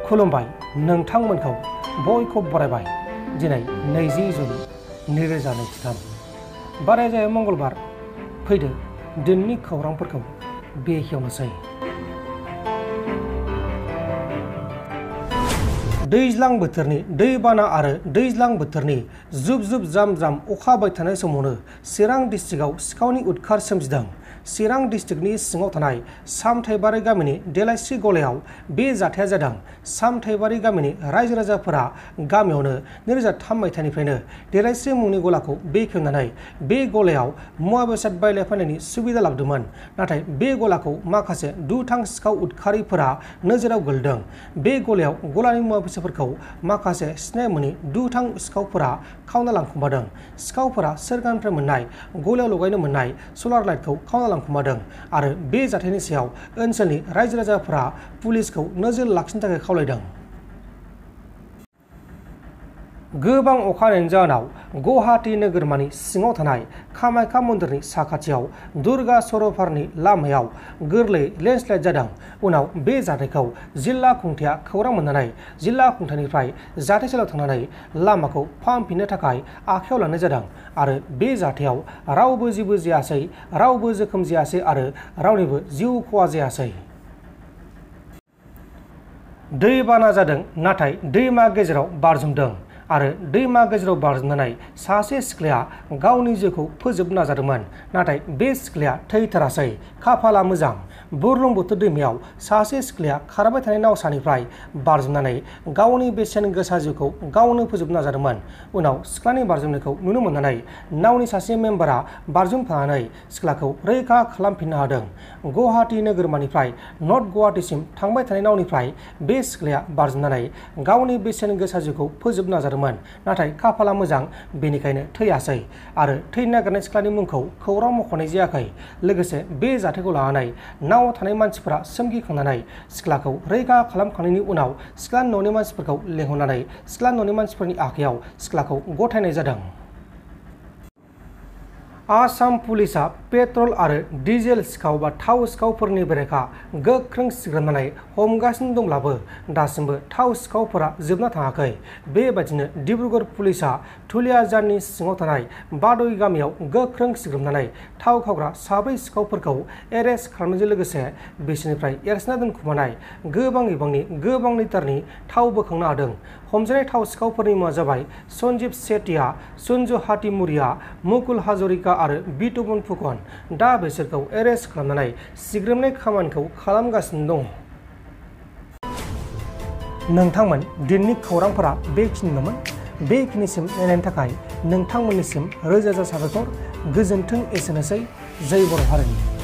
खुलुमबाय नोंथांमोनखौ बयखौ बरायबाय दिनै 20 जुन 2023 बाराय जायो मंगलबार फैदो दिननि खौरांफोरखौ बेखेवनोसै। दैज्लां बोथोरनि दैबाना आरो दैज्लां बोथोरनि जुब जुब जाम जाम अखा हाबाय थानाय समावनो चिरां डिस्ट्रिक्टआव सिखावनि उदखार सोमजिदों। चिरां डिस्ट्रिक्टनि सिङाव थानाय सामथाइबारि गामिनि देलायस्रि गलायाव बे जाथाया जादों। सामथाइबारि गामिनि रायजो राजाफोरा गामियावनो 2003 मायथाइनिफ्रायनो देलायस्रि मुंनि गलाखौ बेखेवनानै बे गलायाव मुवा बेसाद बायलाय फाननायनि सुबिदा लादोंमोन। नाथाय बे गलाखौ माखासे दुथां सिखाव उदखारिफोरा नोजोराव गोलैदों। बे गलायाव गलानि मुवा बेसादफोरखौ माखासे सिनाय मोनै दुथां सिखावफोरा खावना लांखुमादों। सिखावफोरा सोरखारनिफ्राय मोननाय गलायाव लगायनो मोननाय सलार लाइटखौ खावना लांखुमादों आरो बे जाथायनि सायाव ओनसोलनि रायजो राजाफोरा पुलिसखौ नोजोर लाखिनो थाखाय खावलायदों। गोबां अखा हानायनि जाहोनाव गुवाहाटी नोगोरमानि सिङाव थानाय कामाख्या मन्दिरनि साखाथियाव दुर्गा सरलपारानि लामायाव गोरलै लेन्डस्लाइड जादों। उनाव बे जाथायखौ जिल्ला खुंथाया खौरां मोननानै जिल्ला खुंथायनिफ्राय जाथायसालियाव थांनानै लामाखौ फाहामफिननो थाखाय आखायाव लानाय जादों आरो बे जाथायाव रावबो जेबो जायासै, रावबो जोखोम जायासै आरो रावनिबो जिउ खहा जायासै। दैबाना जादों नाथाय दैमा गेजेराव बारजुमदों आरो दैमा गेजेराव बारजुमनानै सासे सिख्लाया गावनि जिउखौ फोजोबनो नाजादोंमोन। नाथाय बे सिख्लाया थैथारासै, खाफाला मोजां। बुरलुंबुथुर दैमायाव सासे सिख्लाया खारबाय थानाय नावसानिफ्राय बारजुमनानै गावनि बेसेन गोसा जिउखौ गावनो फोजोबनो नाजादोंमोन। उनाव सिख्लानि बारजुमनायखौ नुनो मोननानै नावनि सासे मेम्बारा बारजुमफानानै सिख्लाखौ रैखा खालामफिननो हादों। गुवाहाटी नोगोरमानिफ्राय नर्थ गुवाहाटीसिम थांबाय थानाय नावनिफ्राय बे सिख्लाया बारजुमनानै गावनि बेसेन गोसा जिउखौ फोजोबनो नाजादोंमोन। नाथाय खाफाला मोजां, बेनिखायनो थैयासै आरो थैनो नागिरनाय सिख्लानि मुंखौ खौरां मख'नाय जायाखै। लोगोसे बे जाथायखौ लानानै नावआव थानाय मानसिफोरा सोमगिखांनानै सिख्लाखौ रैखा खालामखांनायनि उनाव सिख्लानि न'नि मानसिफोरखौ लेंहरनानै सिख्लानि न'नि मानसिफोरनि आखायाव सिख्लाखौ गथायनाय जादों। आसाम पुलिसा पेट्रल आरो डिजेल सिखाव बा थाव सिखावफोरनि बेरेखा गोख्रों सिग्रोमनानै हमगासिनो दंब्लाबो दासिमबो थाव सिखावफोरा जोबना थाङाखै। बेबायदिनो डिब्रुगड़ पुलिसा धुलियाजाननि सिङाव थानाय बादय गामियाव गोख्रों सिग्रोमनानै थाव खावग्रा 4 सिखावफोरखौ एरेस्ट खालामनायजों लोगोसे बिसोरनिफ्राय एरसोना दोनखुमानाय गोबां लिटारनि थाव बोखांनो हादों। हमजानाय थाव सिखावफोरनि मुङा जाबाय सन्जीब सेठिया, सन्जु हातिमुरिया, मुकुल हाजरिका आरो बितुपन फुकन। दा बिसोरखौ एरेस्ट खालामनानै सिग्रोमनाय खामानिखौ खालामगासिनो दं। नोंथांमोन दिननि खौरांफोरा बेखिनिल'मोन। बेखिनिसिम नायनायनि थाखाय नोंथांमोननिसिम रोजा रोजा साबायखर। गोजोन्थों। एसेनोसै। जै बर' हारिनि।